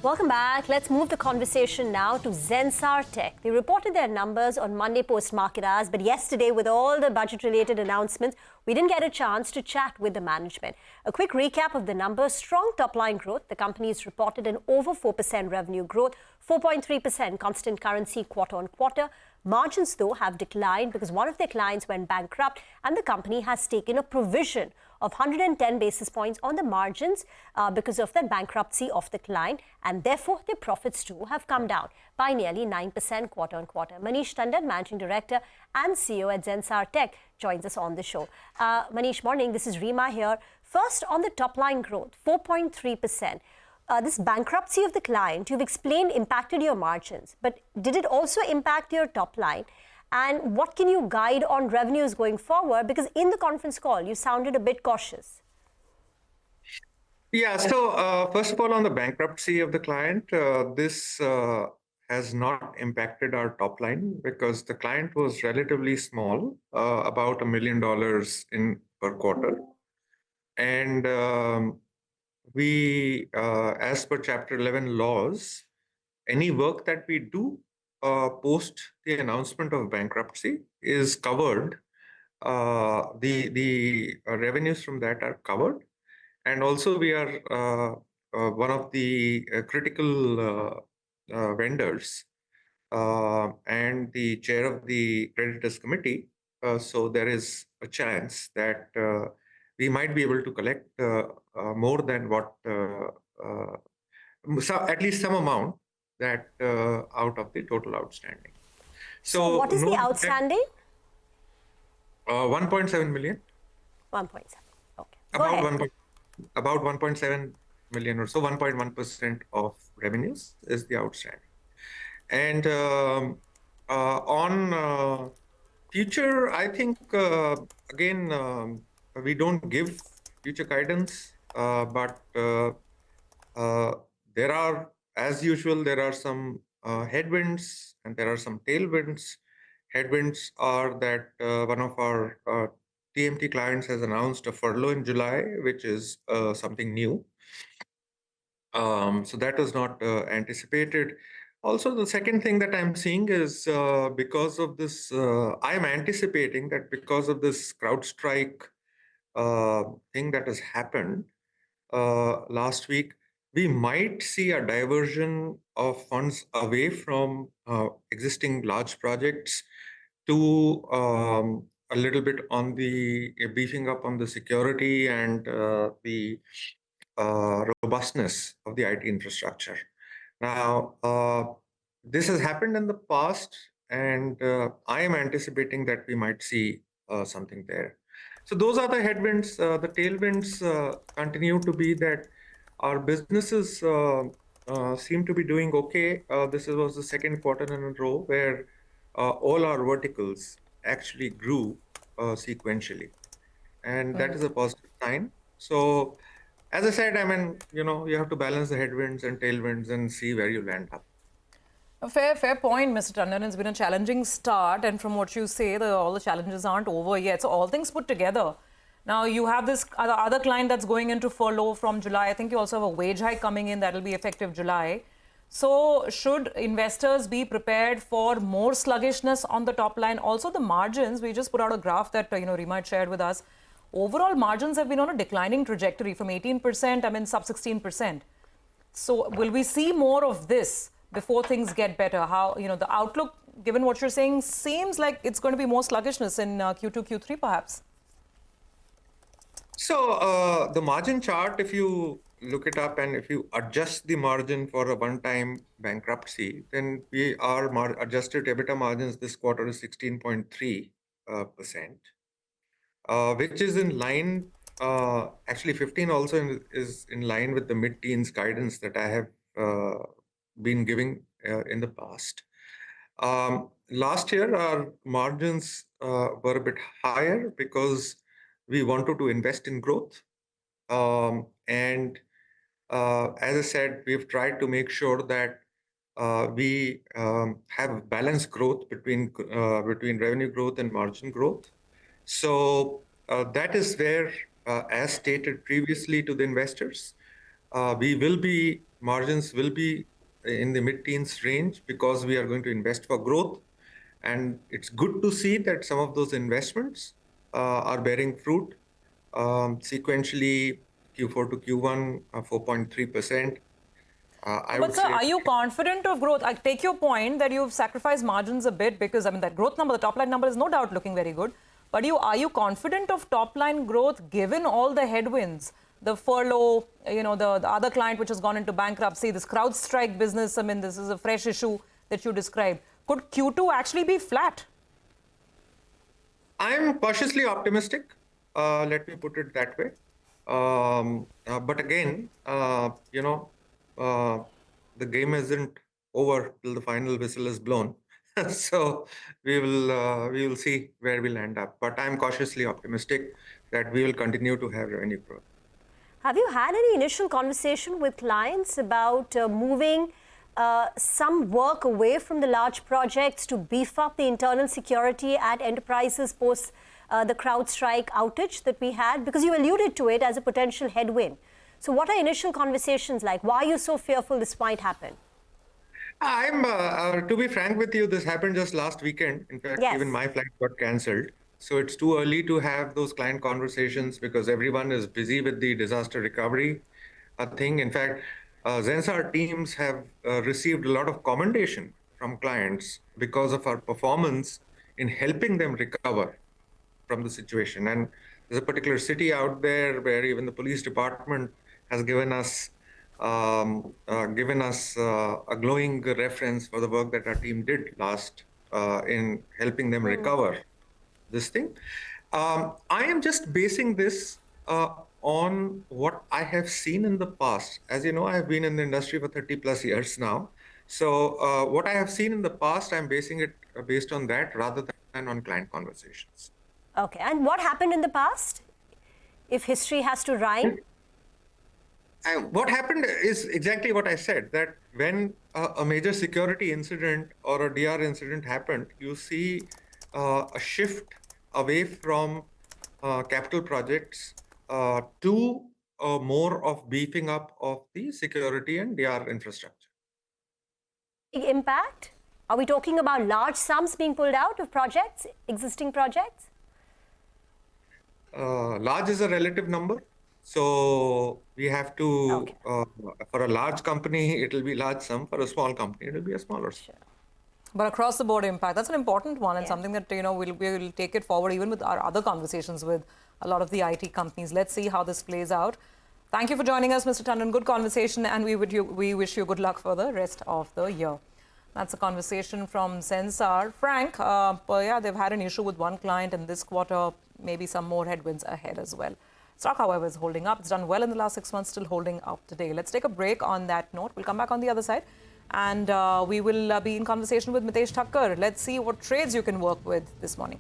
Welcome back. Let's move the conversation now to Zensar Tech. They reported their numbers on Monday post-market hours, but yesterday, with all the budget-related announcements, we didn't get a chance to chat with the management. A quick recap of the numbers: strong top-line growth. The company's reported an over 4% revenue growth, 4.3% constant currency quarter-on-quarter. Margins, though, have declined because one of their clients went bankrupt, and the company has taken a provision of 110 basis points on the margins because of the bankruptcy of the client, and therefore their profits too have come down by nearly 9% quarter-on-quarter. Manish Tandon, Managing Director and CEO at Zensar Tech, joins us on the show. Manish, morning. This is Reema here. First, on the top-line growth, 4.3%. This bankruptcy of the client, you've explained, impacted your margins, but did it also impact your top line? And what can you guide on revenues going forward? Because in the conference call, you sounded a bit cautious. Yeah, so first of all, on the bankruptcy of the client, this has not impacted our top line because the client was relatively small, about $1 million in per quarter. And we, as per Chapter 11 laws, any work that we do post the announcement of bankruptcy is covered. The revenues from that are covered. And also we are one of the critical vendors and the chair of the creditors committee. So there is a chance that we might be able to collect more than what, at least some amount that out of the total outstanding. So what is the outstanding? 1.7 million. 1.7. Okay. About 1.7 million or so, 1.1% of revenues is the outstanding. And on future, I think, again, we don't give future guidance, but there are, as usual, there are some headwinds and there are some tailwinds. Headwinds are that one of our TMT clients has announced a furlough in July, which is something new. So that was not anticipated. Also, the second thing that I'm seeing is because of this, I'm anticipating that because of this CrowdStrike thing that has happened last week, we might see a diversion of funds away from existing large projects to a little bit on the beefing up on the security and the robustness of the IT infrastructure. Now, this has happened in the past, and I am anticipating that we might see something there. So those are the headwinds. The tailwinds continue to be that our businesses seem to be doing okay. This was the second quarter in a row where all our verticals actually grew sequentially. And that is a positive sign. So as I said, I mean, you have to balance the headwinds and tailwinds and see where you land up. A fair point, Mr. Tandon. It's been a challenging start, and from what you say, all the challenges aren't over yet. So all things put together, now you have this other client that's going into furlough from July. I think you also have a wage hike coming in that will be effective July. So should investors be prepared for more sluggishness on the top line? Also the margins, we just put out a graph that Reema had shared with us. Overall margins have been on a declining trajectory from 18%, I mean sub 16%. So will we see more of this before things get better? How, the outlook, given what you're saying, seems like it's going to be more sluggishness in Q2, Q3 perhaps. So the margin chart, if you look it up and if you adjust the margin for a one-time bankruptcy, then our adjusted EBITDA margins this quarter is 16.3%, which is in line, actually 15 also is in line with the mid-teens guidance that I have been giving in the past. Last year, our margins were a bit higher because we wanted to invest in growth. And as I said, we've tried to make sure that we have balanced growth between revenue growth and margin growth. So that is where, as stated previously to the investors, we will be margins will be in the mid-teens range because we are going to invest for growth. And it's good to see that some of those investments are bearing fruit. Sequentially, Q4 to Q1, 4.3%. But sir, are you confident of growth? I take your point that you've sacrificed margins a bit because, I mean, that growth number, the top line number is no doubt looking very good. But are you confident of top line growth given all the headwinds? The furlough, the other client which has gone into bankruptcy, this CrowdStrike business, I mean, this is a fresh issue that you described. Could Q2 actually be flat? I'm cautiously optimistic. Let me put it that way. But again, the game isn't over till the final whistle is blown. So we will see where we'll end up. But I'm cautiously optimistic that we will continue to have revenue growth. Have you had any initial conversation with clients about moving some work away from the large projects to beef up the internal security at enterprises post the CrowdStrike outage that we had? Because you alluded to it as a potential headwind. So what are initial conversations like? Why are you so fearful this might happen? To be frank with you, this happened just last weekend. In fact, Yes. even my flight got cancelled. So it's too early to have those client conversations because everyone is busy with the disaster recovery thing. In fact, Zensar teams have received a lot of commendation from clients because of our performance in helping them recover from the situation. And there's a particular city out there where even the police department has given us a glowing reference for the work that our team did last in helping them recover this thing. I am just basing this on what I have seen in the past. As you know, I have been in the industry for 30 plus years now. So what I have seen in the past, I'm basing it based on that rather than on client conversations. Okay, and what happened in the past? If history has to rhyme? What happened is exactly what I said, that when a major security incident or a DR incident happened, you see a shift away from capital projects to more of beefing up of the security and DR infrastructure. Big impact? Are we talking about large sums being pulled out of projects, existing projects? Large is a relative number. So we have to, for a large company, it will be large sum. For a small company, it will be a smaller sum. But across the board impact, that's an important one and something that, we'll take it forward even with our other conversations with a lot of the IT companies. Let's see how this plays out. Thank you for joining us, Mr. Tandon. Good conversation, and we wish you good luck for the rest of the year. That's a conversation from Zensar. Frank, they've had an issue with one client in this quarter, maybe some more headwinds ahead as well. Stock, however, is holding up. It's done well in the last 6 months, still holding up today. Let's take a break on that note. We'll come back on the other side. And we will be in conversation with Mitesh Thakkar. Let's see what trades you can work with this morning.